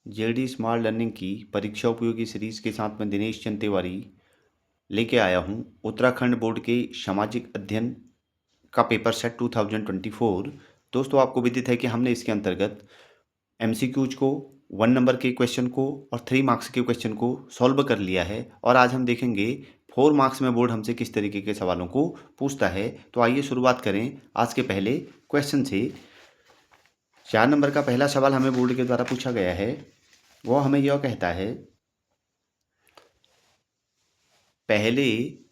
JD smart learning की परीक्षा उपयोगी सीरीज के साथ में दिनेश चंद तिवारी लेके आया हूँ उत्तराखंड बोर्ड के सामाजिक अध्ययन का पेपर सेट 2024। दोस्तों, आपको विदित है कि हमने इसके अंतर्गत एमसीक्यूज को, 1 नंबर के क्वेश्चन को और 3 मार्क्स के क्वेश्चन को सॉल्व कर लिया है। और आज हम देखेंगे 4 मार्क्स में बोर्ड हमसे किस तरीके के सवालों को पूछता है। तो आइए शुरुआत करें आज के पहले क्वेश्चन से। 4 नंबर का पहला सवाल हमें बोर्ड के द्वारा पूछा गया है। वो हमें यह कहता है, पहले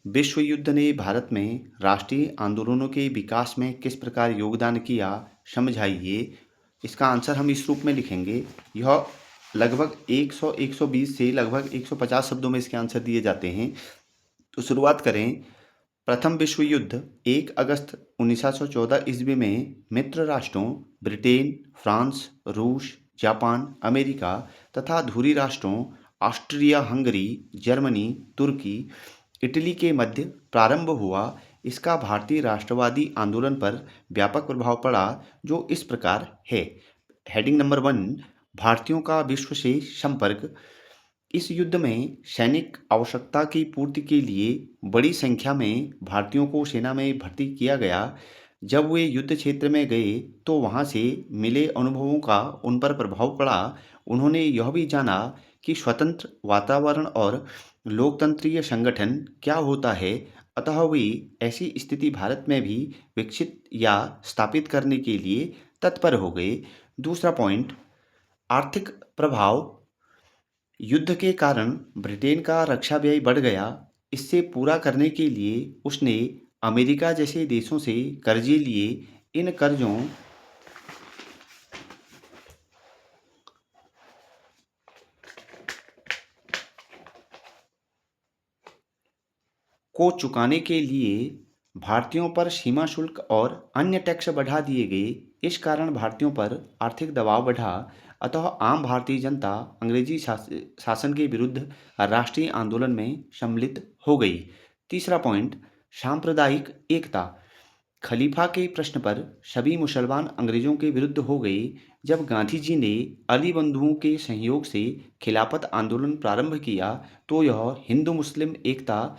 विश्व युद्ध ने भारत में राष्ट्रीय आंदोलनों के विकास में किस प्रकार योगदान किया, समझाइए। इसका आंसर हम इस रूप में लिखेंगे। यह लगभग 100-120 से लगभग 150 शब्दों में इसके आंसर दिए जाते हैं। तो शुरुआत करें। प्रथम विश्व युद्ध 1 अगस्त 1914 ईस्वी में मित्र राष्ट्रों ब्रिटेन, फ्रांस, रूस, जापान, अमेरिका तथा धुरी राष्ट्रों ऑस्ट्रिया हंगरी, जर्मनी, तुर्की, इटली के मध्य प्रारंभ हुआ। इसका भारतीय राष्ट्रवादी आंदोलन पर व्यापक प्रभाव पड़ा, जो इस प्रकार है। हेडिंग नंबर 1, भारतीयों का विश्व से संपर्क। इस युद्ध में सैनिक आवश्यकता की पूर्ति के लिए बड़ी संख्या में भारतीयों को सेना में भर्ती किया गया। जब वे युद्ध क्षेत्र में गए तो वहां से मिले अनुभवों का उन पर प्रभाव पड़ा। उन्होंने यह भी जाना कि स्वतंत्र वातावरण और लोकतंत्रीय संगठन क्या होता है। अतः वे ऐसी स्थिति भारत में भी विकसित या स्थापित करने के लिए तत्पर हो गए। दूसरा पॉइंट, आर्थिक प्रभाव। युद्ध के कारण ब्रिटेन का रक्षा व्यय बढ़ गया। इससे पूरा करने के लिए उसने अमेरिका जैसे देशों से कर्जे लिए। इन कर्जों को चुकाने के लिए भारतीयों पर सीमा शुल्क और अन्य टैक्स बढ़ा दिए गए। इस कारण भारतीयों पर आर्थिक दबाव बढ़ा। अतः आम भारतीय जनता अंग्रेजी शासन के विरुद्ध राष्ट्रीय आंदोलन में सम्मिलित हो गई। तीसरा पॉइंट, सांप्रदायिक एकता। खलीफा के प्रश्न पर सभी मुसलमान अंग्रेजों के विरुद्ध हो गए। जब गांधी जी ने अली बंधुओं के सहयोग से खिलाफत आंदोलन प्रारंभ किया तो यह हिंदू मुस्लिम एकता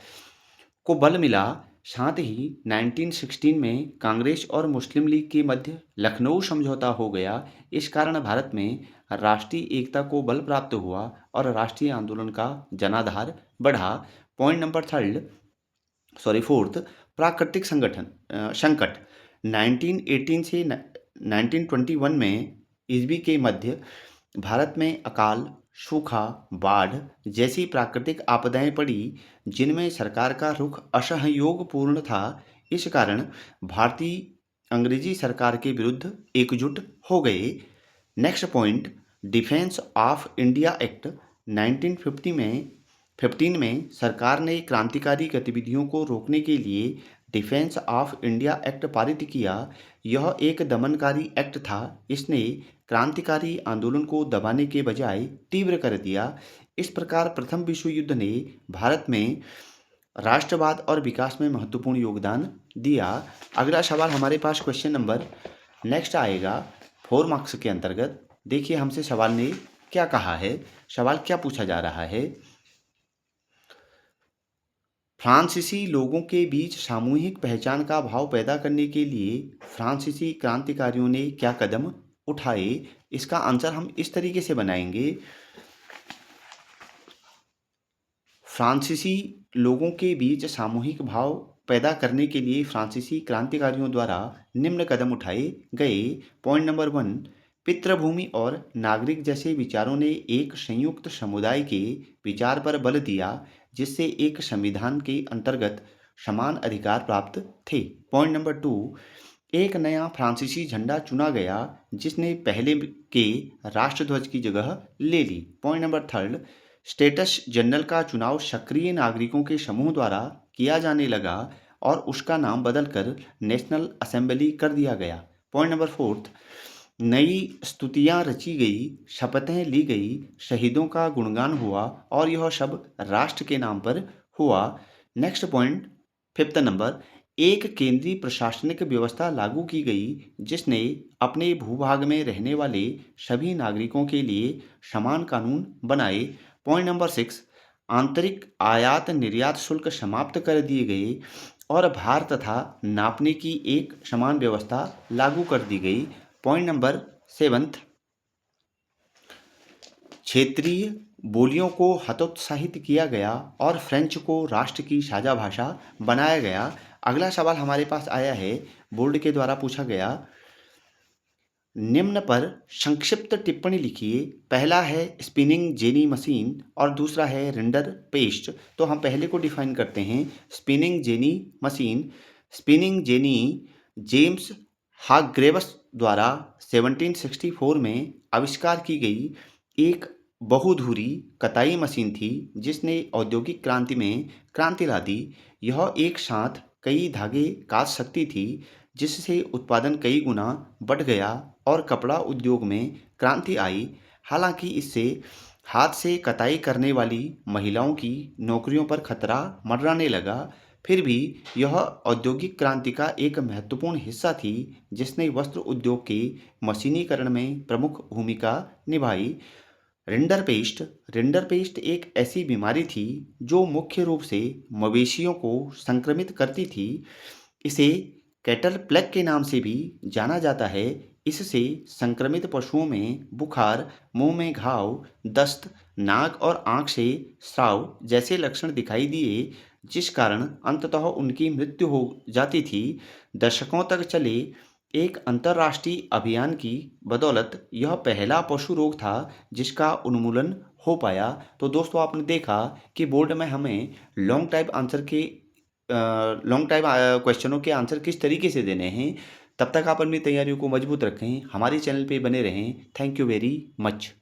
को बल मिला। साथ ही 1916 में कांग्रेस और मुस्लिम लीग के मध्य लखनऊ समझौता हो गया। इस कारण भारत में राष्ट्रीय एकता को बल प्राप्त हुआ और राष्ट्रीय आंदोलन का जनाधार बढ़ा। पॉइंट नंबर फोर्थ, प्राकृतिक संकट। 1918 से 1921 में ईस्वी के मध्य भारत में अकाल, सूखा, बाढ़ जैसी प्राकृतिक आपदाएं पड़ी, जिनमें सरकार का रुख असहयोगपूर्ण था। इस कारण भारतीय अंग्रेजी सरकार के विरुद्ध एकजुट हो गए। Next point, defence of India act. 1915 में सरकार ने क्रांतिकारी गतिविधियों को रोकने के लिए डिफेंस ऑफ इंडिया एक्ट पारित किया। यह एक दमनकारी एक्ट था। इसने क्रांतिकारी आंदोलन को दबाने के बजाय तीव्र कर दिया। इस प्रकार प्रथम विश्व युद्ध ने भारत में राष्ट्रवाद और विकास में महत्वपूर्ण योगदान दिया। अगला सवाल हमारे पास क्वेश्चन नंबर नेक्स्ट आएगा 4 मार्क्स के अंतर्गत। देखिए हमसे सवाल ने क्या कहा है। सवाल क्या पूछा जा रहा है। फ्रांसीसी लोगों के बीच सामूहिक पहचान का भाव पैदा करने के लिए फ्रांसीसी क्रांतिकारियों ने क्या कदम उठाए। इसका आंसर हम इस तरीके से बनाएंगे। फ्रांसीसी लोगों के बीच सामूहिक भाव पैदा करने के लिए फ्रांसीसी क्रांतिकारियों द्वारा निम्न कदम उठाए गए। पॉइंट नंबर 1, पितृभूमि और नागरिक जैसे विचारों ने एक संयुक्त समुदाय के विचार पर बल दिया, जिससे एक संविधान के अंतर्गत समान अधिकार प्राप्त थे। पॉइंट नंबर 2, एक नया फ्रांसीसी झंडा चुना गया, जिसने पहले के राष्ट्रध्वज की जगह ले ली। पॉइंट नंबर 3, स्टेटस जनरल का चुनाव सक्रिय नागरिकों के समूह द्वारा किया जाने लगा और उसका नाम बदलकर नेशनल असेंबली कर दिया गया। पॉइंट नंबर 4, नई स्तुतियां रची गई, शपथें ली गई, शहीदों का गुणगान हुआ और यह सब राष्ट्र के नाम पर हुआ। नेक्स्ट पॉइंट 5 नंबर, एक केंद्रीय प्रशासनिक व्यवस्था लागू की गई जिसने अपने भूभाग में रहने वाले सभी नागरिकों के लिए समान कानून बनाए। पॉइंट नंबर 6, आंतरिक आयात निर्यात शुल्क समाप्त कर दिए गए और भार तथा नापने की एक समान व्यवस्था लागू कर दी गई। पॉइंट नंबर 7, क्षेत्रीय बोलियों को हतोत्साहित किया गया और फ्रेंच को राष्ट्र की साझा भाषा बनाया गया। अगला सवाल हमारे पास आया है, बोर्ड के द्वारा पूछा गया, निम्न पर संक्षिप्त टिप्पणी लिखिए। पहला है स्पिनिंग जेनी मशीन और दूसरा है रिंडर पेस्ट। तो हम पहले को डिफाइन करते हैं, spinning jenny machine. Spinning jenny James Hargreaves द्वारा 1764 में आविष्कार की गई एक बहुधुरी कताई मशीन थी जिसने औद्योगिक क्रांति में क्रांति ला दी। यह एक साथ कई धागे काट सकती थी जिससे उत्पादन कई गुना बढ़ गया और कपड़ा उद्योग में क्रांति आई। हालांकि इससे हाथ से कताई करने वाली महिलाओं की नौकरियों पर खतरा मंडराने लगा, फिर भी यह औद्योगिक क्रांति का एक महत्वपूर्ण हिस्सा थी जिसने वस्त्र उद्योग के मशीनीकरण में प्रमुख भूमिका निभाई। रिंडर पेस्ट एक ऐसी बीमारी थी जो मुख्य रूप से मवेशियों को संक्रमित करती थी। इसे कैटल प्लेग के नाम से भी जाना जाता है। इससे संक्रमित पशुओं में बुखार, मुंह में घाव, दस्त, नाक और आंख से स्राव जैसे लक्षण दिखाई दिए, जिस कारण अंततः उनकी मृत्यु हो जाती थी। दशकों तक चले एक अंतर्राष्ट्रीय अभियान की बदौलत यह पहला पशु रोग था जिसका उन्मूलन हो पाया। तो दोस्तों, आपने देखा कि बोर्ड में हमें लॉन्ग टाइप क्वेश्चनों के आंसर किस तरीके से देने हैं। तब तक आप अपनी तैयारियों को मजबूत रखें, हमारे चैनल पे बने रहें। Thank you very much.